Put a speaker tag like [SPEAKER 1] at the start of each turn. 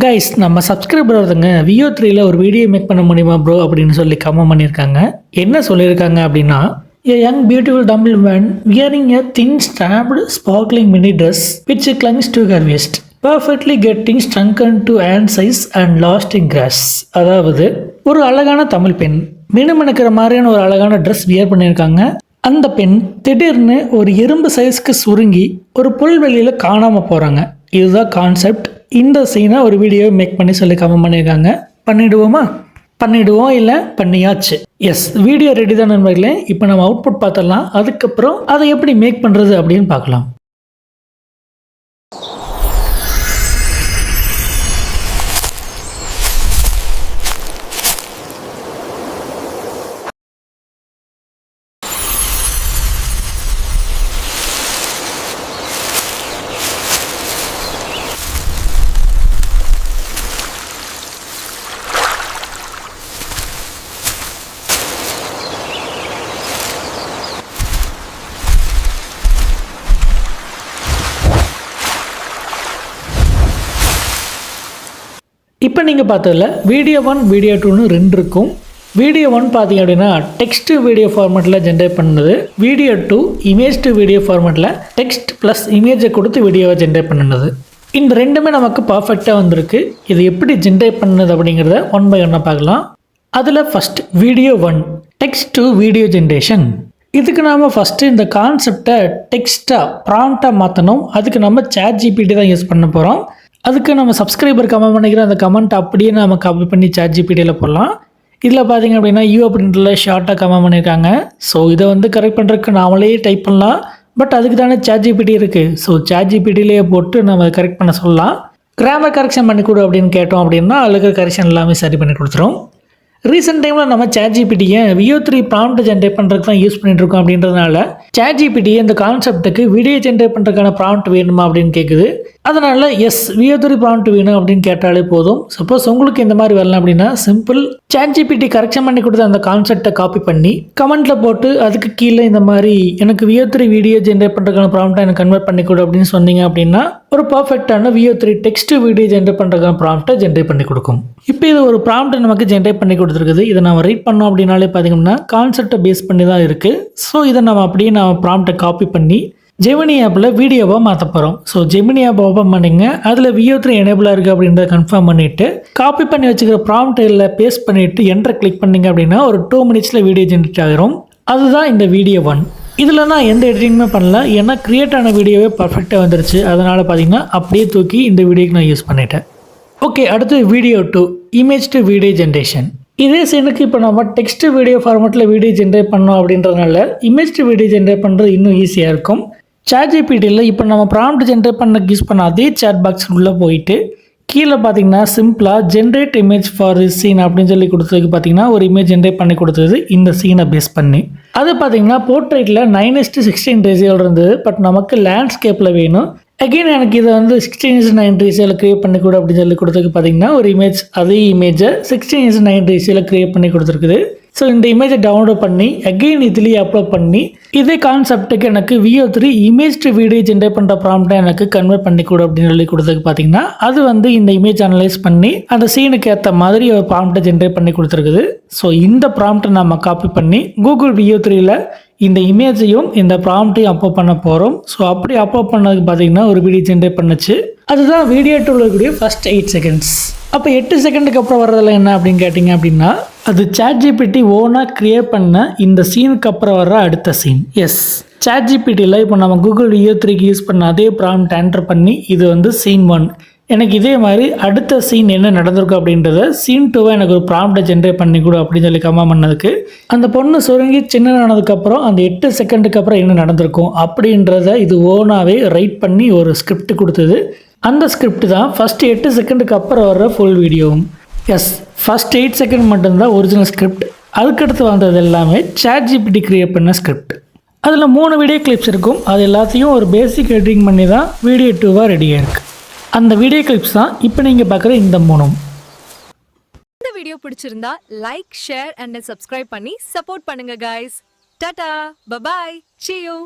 [SPEAKER 1] Guys நம்ம subscriber ஒருத்தங்க VO3ல ஒரு வீடியோ மேக் பண்ண முடியுமா ப்ரோ அப்படின்னு சொல்லி கமெண்ட் பண்ணியிருக்காங்க. என்ன சொல்லியிருக்காங்க அப்படின்னா, A young beautiful dumb man wearing a thin strapped sparkling mini dress which clings to her waist, perfectly getting shrunken to hand size and lost in grass. அதாவது ஒரு அழகான தமிழ் பெண் மினுமினுக்கிற மாதிரியான ஒரு அழகான ட்ரெஸ் வியர் பண்ணியிருக்காங்க. அந்த பெண் திடீர்னு ஒரு எறும்பு சைஸ்க்கு சுருங்கி ஒரு புல்வெளியில் காணாமல் போகிறாங்க. இதுதான் கான்செப்ட். இந்த சீனை ஒரு வீடியோ மேக் பண்ணி சொல்லி கமெண்ட் பண்ணியிருக்காங்க. பண்ணிடுவோம் இல்லை பண்ணியாச்சு. எஸ், வீடியோ ரெடி தான் நண்பர்களே. இப்போ நம்ம அவுட்புட் பார்த்துடலாம். அதுக்கப்புறம் அதை எப்படி மேக் பண்ணுறது அப்படின்னு பார்க்கலாம். இப்போ நீங்கள் பார்த்ததில் வீடியோ 1 வீடியோ 2ன்னு 2 இருக்கும். வீடியோ 1 பார்த்தீங்க அப்படின்னா டெக்ஸ்ட் வீடியோ ஃபார்மேட்டில் ஜென்ரேட் பண்ணது. வீடியோ 2 இமேஜ் டு வீடியோ ஃபார்மேட்டில் டெக்ஸ்ட் ப்ளஸ் இமேஜை கொடுத்து வீடியோவை ஜென்ரேட் பண்ணுனது. இந்த ரெண்டுமே நமக்கு பர்ஃபெக்டாக வந்திருக்கு. இது எப்படி ஜென்ரேட் பண்ணுது அப்படிங்கிறத 1 by 1 பார்க்கலாம். அதில் first video 1 text to video generation. இதுக்கு நாம் ஃபஸ்ட்டு இந்த கான்செப்டை டெக்ஸ்ட்டாக ப்ராம்ப்டாக மாற்றணும். அதுக்கு நம்ம ChatGPT தான் யூஸ் பண்ண போகிறோம். அதுக்கு நம்ம சப்ஸ்கிரைபர் கமெண்ட் பண்ணிக்கிற அந்த கமெண்ட் அப்படியே நம்ம காப்பி பண்ணி ChatGPTயில் போடலாம். இதில் பார்த்தீங்க அப்படின்னா அப்படின்றதுல ஷார்ட்டாக கமெண்ட் பண்ணியிருக்காங்க. ஸோ இதை கரெக்ட் பண்ணுறதுக்கு நாமளே டைப் பண்ணலாம். பட் அதுக்கு தானே ChatGPT இருக்குது. ஸோ ChatGPTலேயே போட்டு நம்ம கரெக்ட் பண்ண சொல்லலாம். கிராமர் கரெக்ஷன் பண்ணி கொடு அப்படின்னு கேட்டோம் அப்படின்னா அதுக்கு கரெக்ஷன் எல்லாமே சரி பண்ணி கொடுத்துரும். ரீசெண்ட் டைமில் நம்ம ChatGPTயை VO3 ப்ராம்ப்ட் ஜென்ரேட் பண்ணுறதுக்கு தான் யூஸ் பண்ணிட்டுருக்கோம். அப்படின்றதுனால ChatGPT இந்த கான்செப்ட்டுக்கு வீடியோ ஜென்ரேட் பண்ணுறதுக்கான ப்ராம்ப்ட் வேணுமா அப்படின்னு கேட்குது. அதனால் எஸ் VO3 ப்ராம்ப்ட் வேணும் அப்படின்னு கேட்டாலே போதும். சப்போஸ் உங்களுக்கு இந்த மாதிரி வரலாம் அப்படின்னா சிம்பிள் ChatGPT கரெக்ஷன் பண்ணி கொடுத்த அந்த கான்செப்டை காப்பி பண்ணி கமெண்ட்டில் போட்டு அதுக்கு கீழே இந்த மாதிரி எனக்கு VO3 வீடியோ ஜென்ரேட் பண்ணுறதுக்கான ப்ராம்ப்டை எனக்கு கன்வெர்ட் பண்ணி கொடு அப்படின்னு சொன்னீங்க அப்படின்னா ஒரு பர்ஃபெக்டான VO3 டெக்ஸ்ட் வீடியோ ஜென்ரேட் பண்ணுறதுக்கான ப்ராம்ப்டை ஜென்ரேட் பண்ணி கொடுக்கும். இப்போ இது ஒரு ப்ராம்ப்ட் நமக்கு ஜென்ரேட் பண்ணி கொடுத்துருக்குது. இதை நம்ம ரைட் பண்ணோம் அப்படின்னாலே பார்த்தீங்கன்னா கான்செப்டை பேஸ் பண்ணி தான் இருக்குது. ஸோ இதை நம்ம அப்படியே நம்ம ப்ராம்ப்டை காப்பி பண்ணி ஜெமினி ஆப்பில் வீடியோவாக மாற்ற போகிறோம். ஸோ ஜெமினி ஆப் ஓப்பன் பண்ணிங்க. அதில் VO3 எனேபிளாக இருக்குது அப்படின்றத கன்ஃபார்ம் பண்ணிவிட்டு காப்பி பண்ணி வச்சுக்கிற ப்ராம்ப்டில் பேஸ்ட் பண்ணிவிட்டு என்டர் கிளிக் பண்ணிங்க அப்படின்னா ஒரு 2 minutesல வீடியோ ஜென்ரேட் ஆகிரும். அதுதான் இந்த வீடியோ 1. இதில் நான் எந்த எடிட்டிங்குமே பண்ணல. ஏன்னா க்ரியேட் ஆன வீடியோவே பர்ஃபெக்டாக வந்துருச்சு. அதனால் பார்த்தீங்கன்னா அப்படியே தூக்கி இந்த வீடியோக்கு நான் யூஸ் பண்ணிட்டேன். ஓகே, அடுத்து video 2 image to video generation. இதே சீனுக்கு இப்போ நம்ம டெக்ஸ்ட் வீடியோ ஃபார்மேட்டில் வீடியோ ஜென்ரேட் பண்ணோம் அப்படின்றதுனால இமேஜ் டு வீடியோ ஜென்ரேட் பண்ணுறது இன்னும் ஈஸியாக இருக்கும். ChatGPTயில் இப்போ நம்ம ப்ராம்ப்ட் ஜென்ரேட் பண்ண யூஸ் பண்ண அதே சாட் பாக்ஸ் உள்ளே போயிட்டு கீழே பார்த்தீங்கன்னா சிம்பிளாக generate image for this scene அப்படின்னு சொல்லி கொடுத்ததுக்கு பார்த்தீங்கன்னா ஒரு இமேஜ் ஜென்ரேட் பண்ணி கொடுத்தது இந்த சீனை பேஸ் பண்ணி. அது பார்த்தீங்கன்னா போர்ட்ரேட்டில் 9:16 ரேஷியோவில் இருந்தது. பட் நமக்கு லேண்ட்ஸ்கேப்பில் வேணும். அகெயின் எனக்கு இதை 16:9 ரேஷியோவில் க்ரியேட் பண்ணி கொடு அப்படின்னு சொல்லி கொடுத்ததுக்கு பார்த்தீங்கன்னா ஒரு இமேஜ் அதே இமேஜை 16:9 ரேஷியோவில் க்ரியேட் பண்ணி கொடுத்துருக்குது. ஸோ இந்த இமேஜை டவுன்லோட் பண்ணி அகெயின் இதுலேயே அப்லோட் பண்ணி இதே கான்செப்ட்டுக்கு எனக்கு VO3 image to video generate பண்ணுற ப்ராம்ப்டை எனக்கு கன்வெர்ட் பண்ணி கொடு அப்படின்னு சொல்லி கொடுத்ததுக்கு பார்த்தீங்கன்னா அது இந்த இமேஜ் அனலைஸ் பண்ணி அந்த சீனுக்கு ஏற்ற மாதிரி ஒரு ப்ராம்ப்டை ஜென்ரேட் பண்ணி கொடுத்துருக்குது. ஸோ இந்த ப்ராம்ப்டை நம்ம காப்பி பண்ணி Google VO3யில் இந்த இமேஜையும் இந்த ப்ராம்ப்டையும் அப்லோட் பண்ண போகிறோம். ஸோ அப்படி அப்லோட் பண்ணதுக்கு பார்த்தீங்கன்னா ஒரு வீடியோ ஜென்ரேட் பண்ணுச்சு. அதுதான் வீடியோ 2ல இருக்கக்கூடிய ஃபர்ஸ்ட் 8 seconds. அப்போ 8 செகண்டுக்கு அப்புறம் வர்றதில் என்ன அப்படின்னு கேட்டிங்க அப்படின்னா அது ChatGPT ஓனாக க்ரியேட் பண்ண இந்த சீனுக்கு அப்புறம் வர்ற அடுத்த சீன். எஸ், ChatGPTயில் இப்போ நம்ம Google VO3க்கு யூஸ் பண்ண அதே ப்ராம்ப்ட் என்டர் பண்ணி இது சீன் 1. எனக்கு இதே மாதிரி அடுத்த சீன் என்ன நடந்திருக்கும் அப்படின்றத சீன் 2 எனக்கு ஒரு ப்ராம்ப்டை ஜென்ரேட் பண்ணி கொடு அப்படின்னு சொல்லி கமெண்ட் பண்ணதுக்கு அந்த பொண்ணு சுருங்கி சின்னதானதுக்கப்புறம் அந்த 8 செகண்டுக்கு அப்புறம் என்ன நடந்திருக்கும் அப்படின்றத இது ஓனாகவே ரைட் பண்ணி ஒரு ஸ்கிரிப்ட் கொடுத்தது. அந்த ஸ்கிரிப்ட் தான் ஃபஸ்ட் 8 செகண்டுக்கு அப்புறம் வர்ற ஃபுல் வீடியோவும். எஸ், ஃபஸ்ட் 8 செகண்ட் மட்டும்தான் ஒரிஜினல் ஸ்கிரிப்ட். அதுக்கடுத்து வந்தது எல்லாமே ChatGPT க்ரியேட் பண்ண ஸ்கிரிப்ட். அதில் 3 வீடியோ கிளிப்ஸ் இருக்கும். அது எல்லாத்தையும் ஒரு பேசிக் எடிட்டிங் பண்ணி தான் வீடியோ 2வாக ரெடியாக இருக்குது. அந்த வீடியோ கிளிப்ஸ் தான் இப்போ நீங்கள் பார்க்குற இந்த 3.
[SPEAKER 2] இந்த வீடியோ பிடிச்சிருந்தா லைக், ஷேர் அண்ட் சப்ஸ்கிரைப் பண்ணி சப்போர்ட் பண்ணுங்க guys. Tata, bye bye, see you.